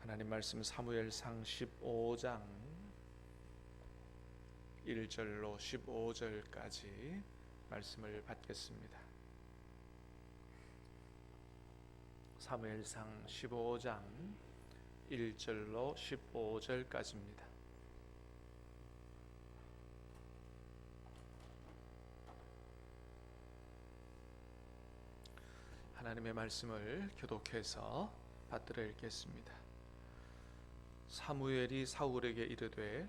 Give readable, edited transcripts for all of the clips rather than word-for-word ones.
하나님 말씀 사무엘상 15장 1절로 15절까지 말씀을 받겠습니다. 사무엘상 15장 1절로 15절까지입니다. 하나님의 말씀을 교독해서 받들어 읽겠습니다. 사무엘이 사울에게 이르되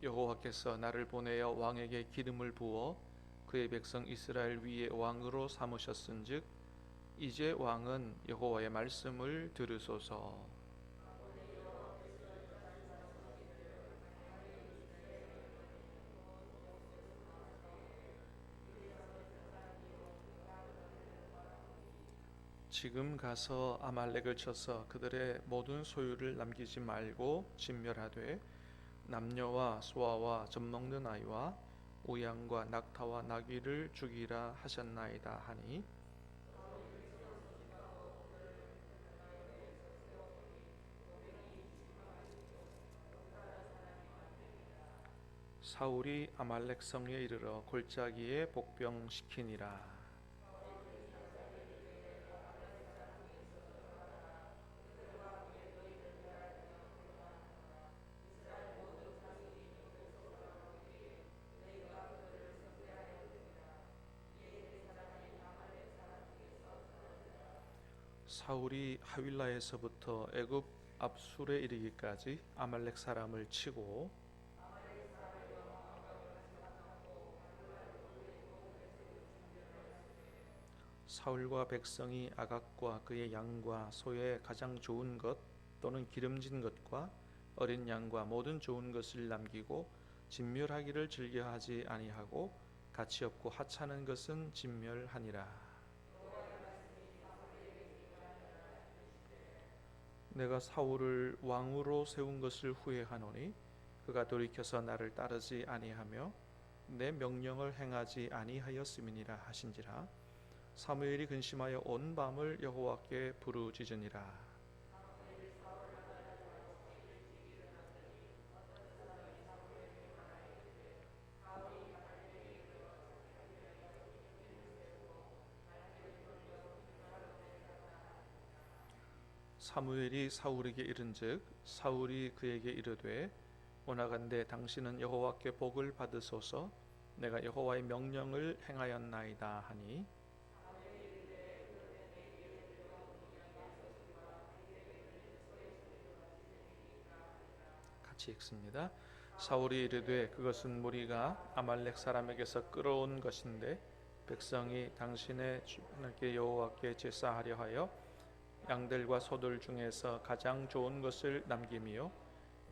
여호와께서 나를 보내어 왕에게 기름을 부어 그의 백성 이스라엘 위에 왕으로 삼으셨은즉 이제 왕은 여호와의 말씀을 들으소서. 지금 가서 아말렉을 쳐서 그들의 모든 소유를 남기지 말고 진멸하되 남녀와 소아와 젖먹는 아이와 우양과 낙타와 나귀를 죽이라 하셨나이다 하니 사울이 아말렉 성에 이르러 골짜기에 복병시키니라. 사울이 하윌라에서부터 애굽 압술에 이르기까지 아말렉 사람을 치고 사울과 백성이 아각과 그의 양과 소의 가장 좋은 것 또는 기름진 것과 어린 양과 모든 좋은 것을 남기고 진멸하기를 즐겨하지 아니하고 가치 없고 하찮은 것은 진멸하니라. 내가 사울을 왕으로 세운 것을 후회하노니 그가 돌이켜서 나를 따르지 아니하며 내 명령을 행하지 아니하였음이니라 하신지라. 사무엘이 근심하여 온 밤을 여호와께 부르짖으니라. 사무엘이 사울에게 이른즉 사울이 그에게 이르되 원하건대 당신은 여호와께 복을 받으소서. 내가 여호와의 명령을 행하였나이다 하니 같이 읽습니다. 사울이 이르되 그것은 무리가 아말렉 사람에게서 끌어온 것인데 백성이 당신의 주님께 여호와께 제사하려 하여 양들과 소들 중에서 가장 좋은 것을 남김이요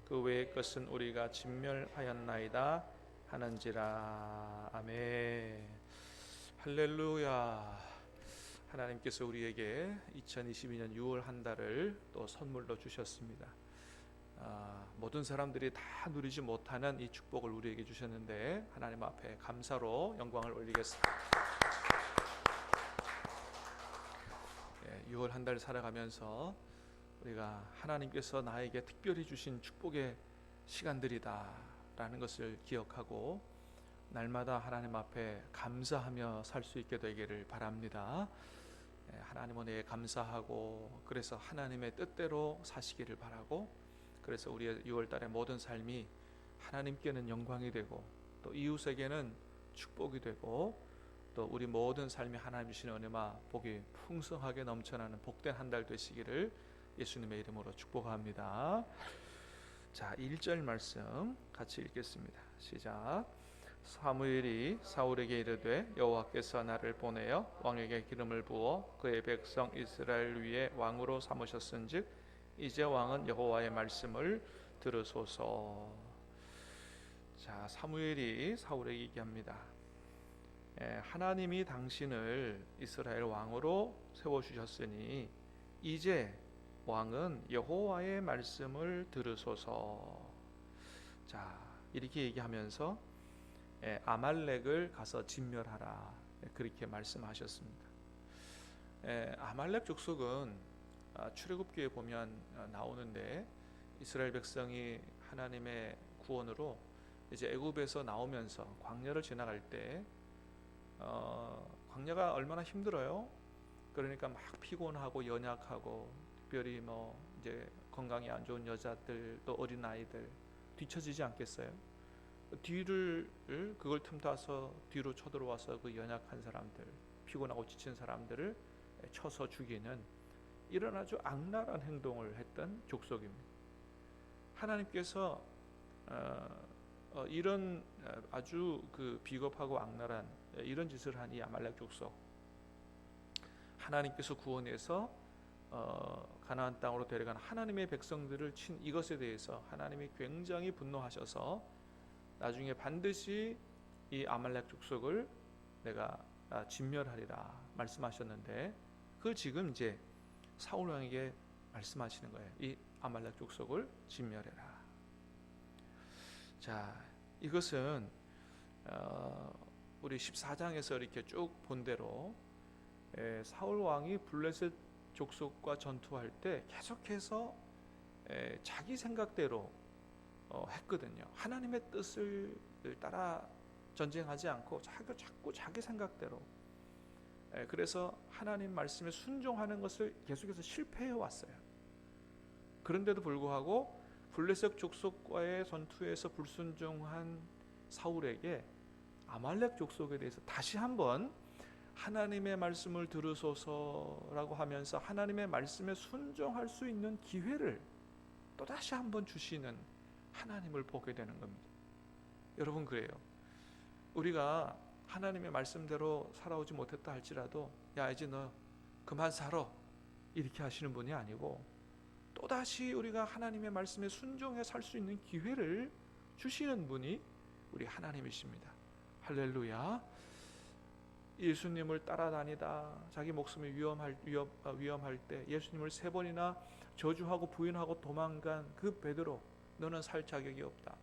그 외의 것은 우리가 진멸하였나이다 하는지라. 아멘. 할렐루야. 하나님께서 우리에게 2022년 6월 한 달을 또 선물로 주셨습니다. 모든 사람들이 다 누리지 못하는 이 축복을 우리에게 주셨는데 하나님 앞에 감사로 영광을 올리겠습니다. 6월 한 달 살아가면서 우리가 하나님께서 나에게 특별히 주신 축복의 시간들이다 라는 것을 기억하고 날마다 하나님 앞에 감사하며 살 수 있게 되기를 바랍니다. 하나님 은혜에 감사하고 그래서 하나님의 뜻대로 사시기를 바라고 그래서 우리의 6월 달의 모든 삶이 하나님께는 영광이 되고 또 이웃에게는 축복이 되고 또 우리 모든 삶이 하나님 주시는 은혜와 복이 풍성하게 넘쳐나는 복된 한 달 되시기를 예수님의 이름으로 축복합니다. 자, 1절 말씀 같이 읽겠습니다. 시작. 사무엘이 사울에게 이르되 여호와께서 나를 보내어 왕에게 기름을 부어 그의 백성 이스라엘 위에 왕으로 삼으셨은즉 이제 왕은 여호와의 말씀을 들으소서. 자, 사무엘이 사울에게 얘기합니다. 하나님이 당신을 이스라엘 왕으로 세워주셨으니 이제 왕은 여호와의 말씀을 들으소서. 자, 이렇게 얘기하면서 아말렉을 가서 진멸하라 그렇게 말씀하셨습니다. 아말렉 족속은 출애굽기에 보면 나오는데, 이스라엘 백성이 하나님의 구원으로 이제 애굽에서 나오면서 광야를 지나갈 때 광야가 얼마나 힘들어요. 그러니까 막 피곤하고 연약하고, 특별히 뭐 이제 건강이 안 좋은 여자들, 또 어린 아이들 뒤처지지 않겠어요? 그걸 틈타서 뒤로 쳐들어와서 그 연약한 사람들, 피곤하고 지친 사람들을 쳐서 죽이는 이런 아주 악랄한 행동을 했던 족속입니다. 하나님께서 이런 아주 그 비겁하고 악랄한 이런 짓을 한 이 아말렉 족속, 하나님께서 구원해서 가나안 땅으로 데려간 하나님의 백성들을 친 이것에 대해서 하나님이 굉장히 분노하셔서 나중에 반드시 이 아말렉 족속을 내가 진멸하리라 말씀하셨는데, 그걸 지금 이제 사울 왕에게 말씀하시는 거예요. 이 아말렉 족속을 진멸해라. 자, 이것은 우리 14장에서 이렇게 쭉 본 대로 사울 왕이 블레셋 족속과 전투할 때 계속해서 자기 생각대로 했거든요. 하나님의 뜻을 따라 전쟁하지 않고 자꾸 자기 생각대로. 그래서 하나님 말씀에 순종하는 것을 계속해서 실패해 왔어요. 그런데도 불구하고 블레셋 족속과의 전투에서 불순종한 사울에게 아말렉 족속에 대해서 다시 한번 하나님의 말씀을 들으소서라고 하면서 하나님의 말씀에 순종할 수 있는 기회를 또다시 한번 주시는 하나님을 보게 되는 겁니다. 여러분, 그래요. 우리가 하나님의 말씀대로 살아오지 못했다 할지라도, 야 이제 너 그만 살아, 이렇게 하시는 분이 아니고 또다시 우리가 하나님의 말씀에 순종해 살 수 있는 기회를 주시는 분이 우리 하나님이십니다. 할렐루야. 예수님을 따라다니다 자기 목숨이 위험할 때 예수님을 3번이나 저주하고 부인하고 도망간 그 베드로, 너는 살 자격이 없다,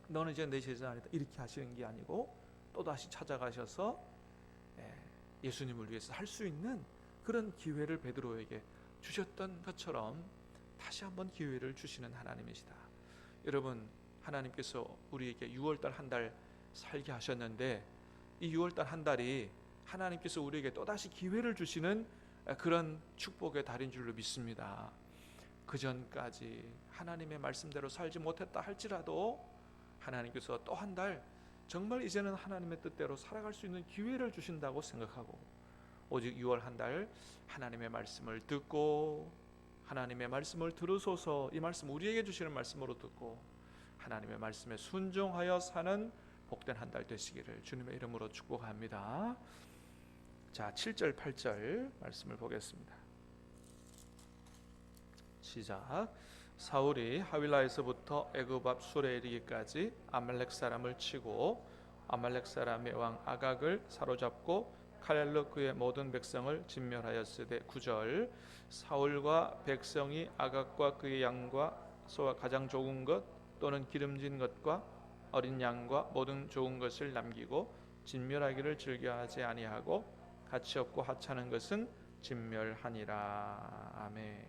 너는 이제 내 제자 아니다, 이렇게 하시는 게 아니고 또다시 찾아가셔서 예수님을 위해서 할 수 있는 그런 기회를 베드로에게 주셨던 것처럼 다시 한번 기회를 주시는 하나님이시다. 여러분, 하나님께서 우리에게 6월달 한 달 살게 하셨는데, 이 6월달 한 달이 하나님께서 우리에게 또다시 기회를 주시는 그런 축복의 달인 줄로 믿습니다. 그 전까지 하나님의 말씀대로 살지 못했다 할지라도 하나님께서 또 한 달 정말 이제는 하나님의 뜻대로 살아갈 수 있는 기회를 주신다고 생각하고, 오직 6월 한 달 하나님의 말씀을 듣고, 하나님의 말씀을 들으소서, 이 말씀 우리에게 주시는 말씀으로 듣고 하나님의 말씀에 순종하여 사는 복된 한 달 되시기를 주님의 이름으로 축복합니다. 자, 7절 8절 말씀을 보겠습니다. 시작. 사울이 하윌라에서부터 애굽 앞 술에 이르기까지 아말렉 사람을 치고 아말렉 사람의 왕 아각을 사로잡고 칼날로 그의 모든 백성을 진멸하였으되. 9절. 사울과 백성이 아각과 그의 양과 소와 가장 좋은 것 또는 기름진 것과 어린 양과 모든 좋은 것을 남기고 진멸하기를 즐겨하지 아니하고 가치 없고 하찮은 것은 진멸하니라. 아멘.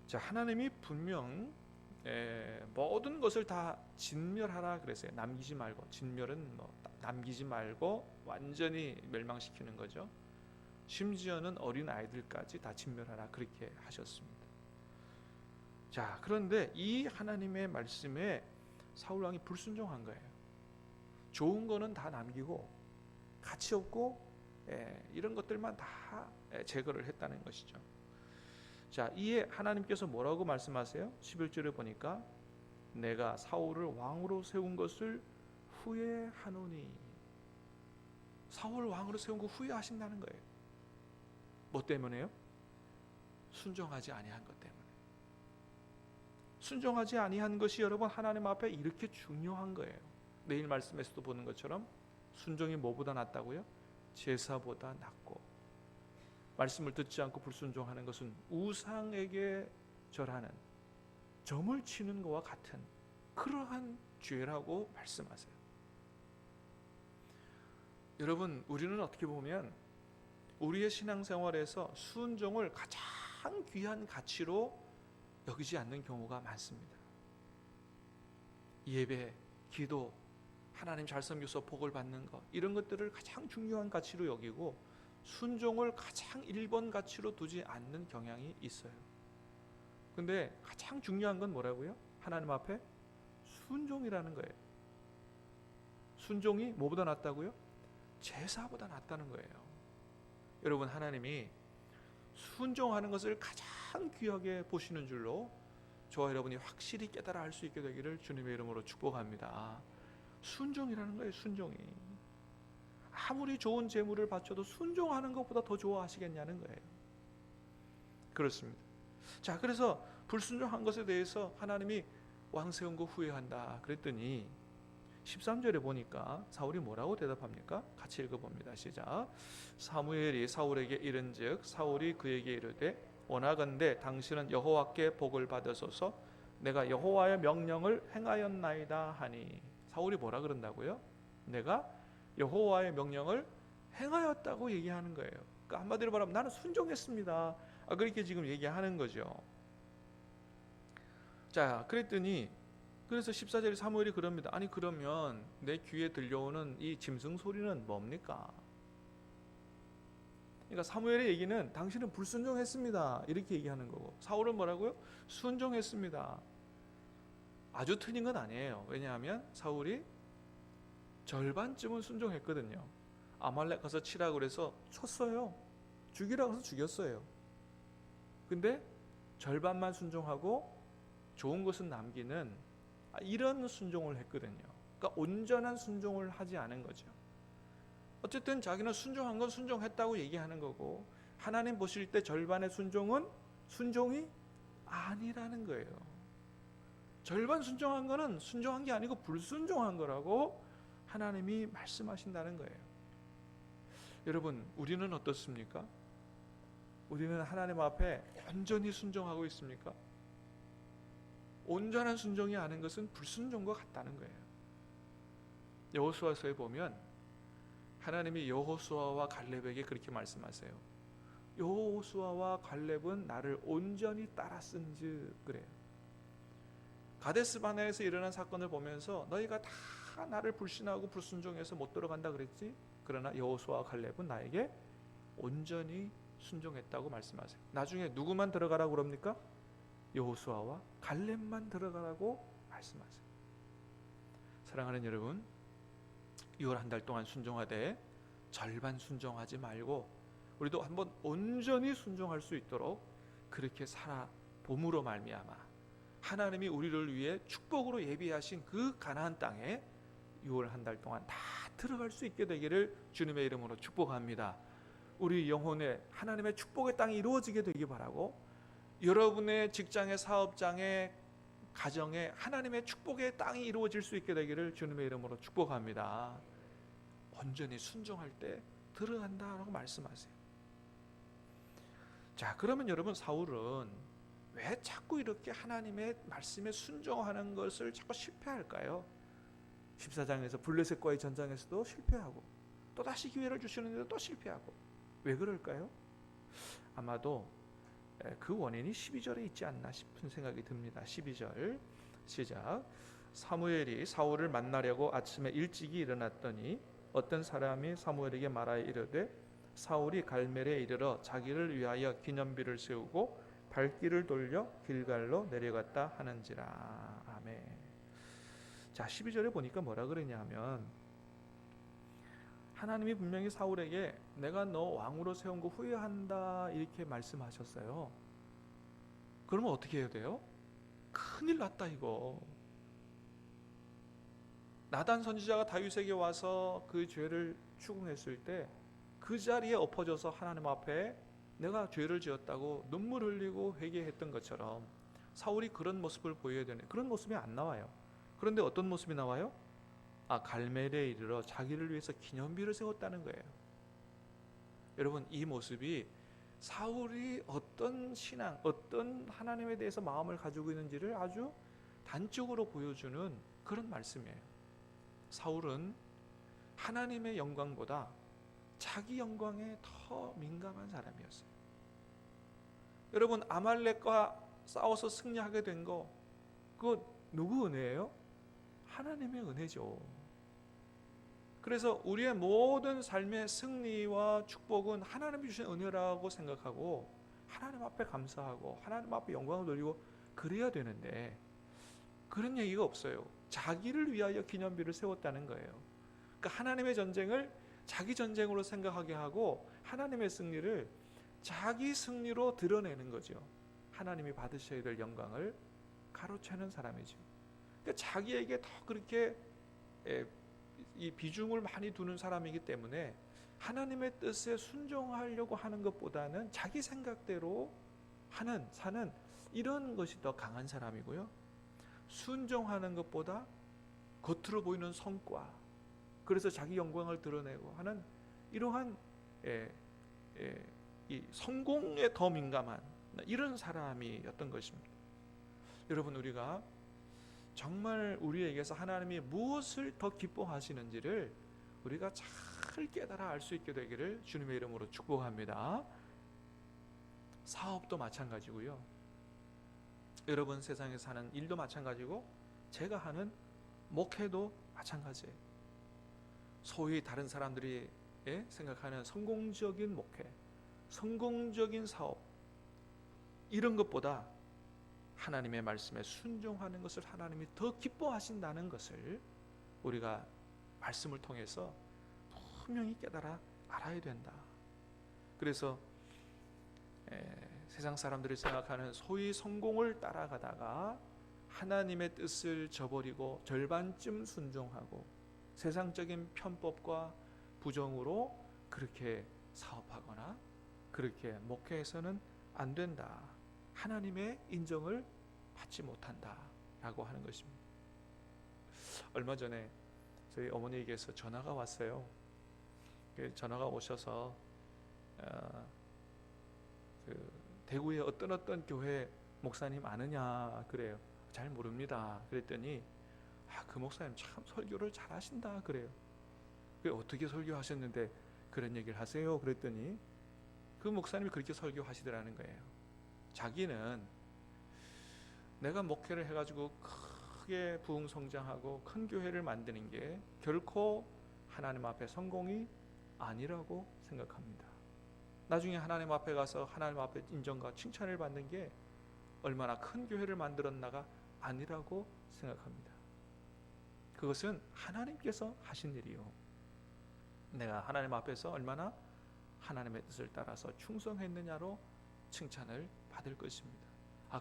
자, 하나님이 분명 모든 것을 다 진멸하라 그랬어요. 남기지 말고. 진멸은 남기지 말고 완전히 멸망시키는 거죠. 심지어는 어린 아이들까지 다 진멸하라 그렇게 하셨습니다. 자, 그런데 이 하나님의 말씀에 사울 왕이 불순종한 거예요. 좋은 거는 다 남기고 가치 없고 이런 것들만 다 제거를 했다는 것이죠. 자, 이에 하나님께서 뭐라고 말씀하세요? 11절에 보니까 내가 사울을 왕으로 세운 것을 후회하노니. 사울을 왕으로 세운 거 후회하신다는 거예요. 뭐 때문에요? 순종하지 아니한 것 때문에. 순종하지 아니한 것이 여러분 하나님 앞에 이렇게 중요한 거예요. 내일 말씀에서도 보는 것처럼 순종이 뭐보다 낫다고요? 제사보다 낫고, 말씀을 듣지 않고 불순종하는 것은 우상에게 절하는, 점을 치는 것과 같은 그러한 죄라고 말씀하세요. 여러분, 우리는 어떻게 보면 우리의 신앙생활에서 순종을 가장 귀한 가치로 여기지 않는 경우가 많습니다. 예배, 기도, 하나님 잘 섬겨서 복을 받는 것, 이런 것들을 가장 중요한 가치로 여기고 순종을 가장 1번 가치로 두지 않는 경향이 있어요. 근데 가장 중요한 건 뭐라고요? 하나님 앞에 순종이라는 거예요. 순종이 뭐보다 낫다고요? 제사보다 낫다는 거예요. 여러분, 하나님이 순종하는 것을 가장 귀하게 보시는 줄로 저와 여러분이 확실히 깨달아 알 수 있게 되기를 주님의 이름으로 축복합니다. 순종이라는 거예요. 순종이. 아무리 좋은 재물을 바쳐도 순종하는 것보다 더 좋아하시겠냐는 거예요. 그렇습니다. 자, 그래서 불순종한 것에 대해서 하나님이 왕 세운 거 후회한다 그랬더니 13절에 보니까 사울이 뭐라고 대답합니까? 같이 읽어봅니다. 시작. 사무엘이 사울에게 이른즉 사울이 그에게 이르되 원하건대 당신은 여호와께 복을 받으소서 내가 여호와의 명령을 행하였나이다 하니. 사울이 뭐라 그런다고요? 내가 여호와의 명령을 행하였다고 얘기하는 거예요. 그러니까 한마디로 말하면 나는 순종했습니다. 그렇게 지금 얘기하는 거죠. 자, 그랬더니 그래서 14절에 사무엘이 그럽니다. 아니 그러면 내 귀에 들려오는 이 짐승 소리는 뭡니까? 그러니까 사무엘의 얘기는 당신은 불순종했습니다 이렇게 얘기하는 거고, 사울은 뭐라고요? 순종했습니다. 아주 틀린 건 아니에요. 왜냐하면 사울이 절반쯤은 순종했거든요. 아말렉 가서 치라고 그래서 쳤어요. 죽이라고 해서 죽였어요. 근데 절반만 순종하고 좋은 것은 남기는 이런 순종을 했거든요. 그러니까 온전한 순종을 하지 않은 거죠. 어쨌든 자기는 순종한 건 순종했다고 얘기하는 거고, 하나님 보실 때 절반의 순종은 순종이 아니라는 거예요. 절반 순종한 거는 순종한 게 아니고 불순종한 거라고 하나님이 말씀하신다는 거예요. 여러분, 우리는 어떻습니까? 우리는 하나님 앞에 온전히 순종하고 있습니까? 온전한 순종이 아닌 것은 불순종과 같다는 거예요. 여호수아서에 보면 하나님이 여호수아와 갈렙에게 그렇게 말씀하세요. 여호수아와 갈렙은 나를 온전히 따랐은즉 그래요. 가데스 바네아에서 일어난 사건을 보면서 너희가 다 나를 불신하고 불순종해서 못 들어간다 그랬지? 그러나 여호수아와 갈렙은 나에게 온전히 순종했다고 말씀하세요. 나중에 누구만 들어가라고 그럽니까? 여호수아와 갈렙만 들어가라고 말씀하세요. 사랑하는 여러분, 6월 한 달 동안 순종하되 절반 순종하지 말고 우리도 한번 온전히 순종할 수 있도록 그렇게 살아봄으로 말미암아 하나님이 우리를 위해 축복으로 예비하신 그 가나안 땅에 6월 한 달 동안 다 들어갈 수 있게 되기를 주님의 이름으로 축복합니다. 우리 영혼에 하나님의 축복의 땅이 이루어지게 되기 바라고, 여러분의 직장의 사업장의 가정에 하나님의 축복의 땅이 이루어질 수 있게 되기를 주님의 이름으로 축복합니다. 온전히 순종할 때 들어간다라고 말씀하세요. 자, 그러면 여러분, 사울은 왜 자꾸 이렇게 하나님의 말씀에 순종하는 것을 자꾸 실패할까요? 14장에서 블레셋과의 전장에서도 실패하고 또 다시 기회를 주시는데도 또 실패하고, 왜 그럴까요? 아마도 그 원인이 12절에 있지 않나 싶은 생각이 듭니다. 12절 시작. 사무엘이 사울을 만나려고 아침에 일찍이 일어났더니 어떤 사람이 사무엘에게 말하여 이르되 사울이 갈멜에 이르러 자기를 위하여 기념비를 세우고 발길을 돌려 길갈로 내려갔다 하는지라. 아멘. 자, 12절에 보니까 뭐라 그러냐면 하나님이 분명히 사울에게 내가 너 왕으로 세운 거 후회한다 이렇게 말씀하셨어요. 그러면 어떻게 해야 돼요? 큰일 났다 이거. 나단 선지자가 다윗에게 와서 그 죄를 추궁했을 때 그 자리에 엎어져서 하나님 앞에 내가 죄를 지었다고 눈물 흘리고 회개했던 것처럼 사울이 그런 모습을 보여야 되네. 그런 모습이 안 나와요. 그런데 어떤 모습이 나와요? 갈멜에 이르러 자기를 위해서 기념비를 세웠다는 거예요. 여러분, 이 모습이 사울이 어떤 신앙, 어떤 하나님에 대해서 마음을 가지고 있는지를 아주 단적으로 보여주는 그런 말씀이에요. 사울은 하나님의 영광보다 자기 영광에 더 민감한 사람이었어요. 여러분, 아말렉과 싸워서 승리하게 된 거, 그거 누구 은혜예요? 하나님의 은혜죠. 그래서 우리의 모든 삶의 승리와 축복은 하나님이 주신 은혜라고 생각하고 하나님 앞에 감사하고 하나님 앞에 영광을 돌리고 그래야 되는데, 그런 얘기가 없어요. 자기를 위하여 기념비를 세웠다는 거예요. 그러니까 하나님의 전쟁을 자기 전쟁으로 생각하게 하고 하나님의 승리를 자기 승리로 드러내는 거죠. 하나님이 받으셔야 될 영광을 가로채는 사람이죠. 그러니까 자기에게 더 그렇게 이 비중을 많이 두는 사람이기 때문에 하나님의 뜻에 순종하려고 하는 것보다는 자기 생각대로 사는 이런 것이 더 강한 사람이고요. 순종하는 것보다 겉으로 보이는 성과, 그래서 자기 영광을 드러내고 하는 이러한 이 성공에 더 민감한 이런 사람이었던 것입니다. 여러분, 우리가 정말 우리에게서 하나님이 무엇을 더 기뻐하시는지를 우리가 잘 깨달아 알 수 있게 되기를 주님의 이름으로 축복합니다. 사업도 마찬가지고요. 여러분 세상에 사는 일도 마찬가지고 제가 하는 목회도 마찬가지예요. 소위 다른 사람들이 생각하는 성공적인 목회, 성공적인 사업, 이런 것보다 하나님의 말씀에 순종하는 것을 하나님이 더 기뻐하신다는 것을 우리가 말씀을 통해서 분명히 깨달아 알아야 된다. 그래서 세상 사람들이 생각하는 소위 성공을 따라가다가 하나님의 뜻을 저버리고 절반쯤 순종하고 세상적인 편법과 부정으로 그렇게 사업하거나 그렇게 목회해서는 안 된다. 하나님의 인정을 받지 못한다 라고 하는 것입니다. 얼마 전에 저희 어머니에게서 전화가 왔어요. 전화가 오셔서 대구에 어떤 교회 목사님 아느냐 그래요. 잘 모릅니다. 그랬더니 그 목사님 참 설교를 잘 하신다 그래요. 어떻게 설교하셨는데 그런 얘기를 하세요? 그랬더니 그 목사님이 그렇게 설교하시더라는 거예요. 자기는 내가 목회를 해가지고 크게 부흥성장하고 큰 교회를 만드는 게 결코 하나님 앞에 성공이 아니라고 생각합니다. 나중에 하나님 앞에 가서 하나님 앞에 인정과 칭찬을 받는 게 얼마나 큰 교회를 만들었나가 아니라고 생각합니다. 그것은 하나님께서 하신 일이요, 내가 하나님 앞에서 얼마나 하나님의 뜻을 따라서 충성했느냐로 칭찬을 받을 것입니다.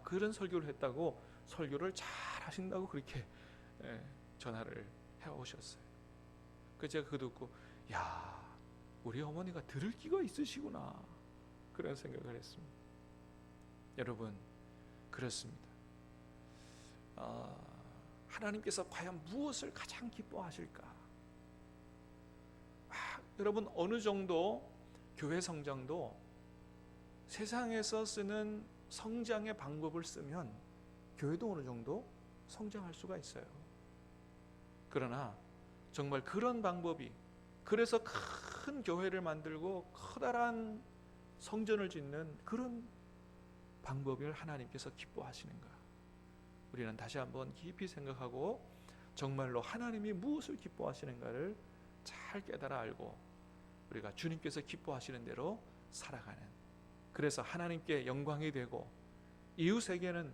그런 설교를 했다고 설교를 잘 하신다고 그렇게 전화를 해오셨어요. 그래서 제가 그거 듣고 우리 어머니가 들을 끼가 있으시구나 그런 생각을 했습니다. 여러분, 그렇습니다. 하나님께서 과연 무엇을 가장 기뻐하실까? 여러분, 어느 정도 교회 성장도 세상에서 쓰는 성장의 방법을 쓰면 교회도 어느 정도 성장할 수가 있어요. 그러나 정말 그런 방법이, 그래서 큰 교회를 만들고 커다란 성전을 짓는 그런 방법을 하나님께서 기뻐하시는가? 우리는 다시 한번 깊이 생각하고 정말로 하나님이 무엇을 기뻐하시는가를 잘 깨달아 알고 우리가 주님께서 기뻐하시는 대로 살아가는, 그래서 하나님께 영광이 되고 이웃에게는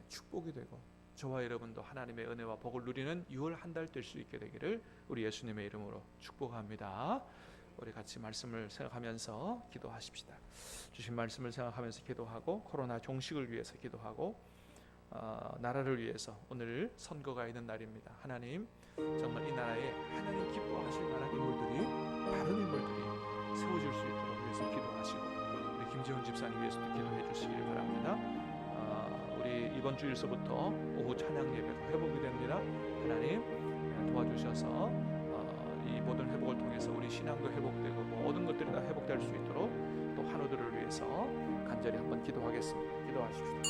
축복이 되고 저와 여러분도 하나님의 은혜와 복을 누리는 6월 한 달 될 수 있게 되기를 우리 예수님의 이름으로 축복합니다. 우리 같이 말씀을 생각하면서 기도하십시다. 주신 말씀을 생각하면서 기도하고 코로나 종식을 위해서 기도하고 나라를 위해서 오늘 선거가 있는 날입니다. 하나님, 정말 이 나라에 하나님 기뻐하실 만한 인물들이, 바른 인물들이 세워질 수 있도록 위해서 기도하시고 우리 김재훈 집사님 위해서도 기도해 주시길 바랍니다. 우리 이번 주일서부터 오후 찬양 예배가 회복이 됩니다. 하나님 도와주셔서 이 모든 회복을 통해서 우리 신앙도 회복되고 모든 것들이 다 회복될 수 있도록 또 환우들을 위해서 간절히 한번 기도하겠습니다. 기도하십시오.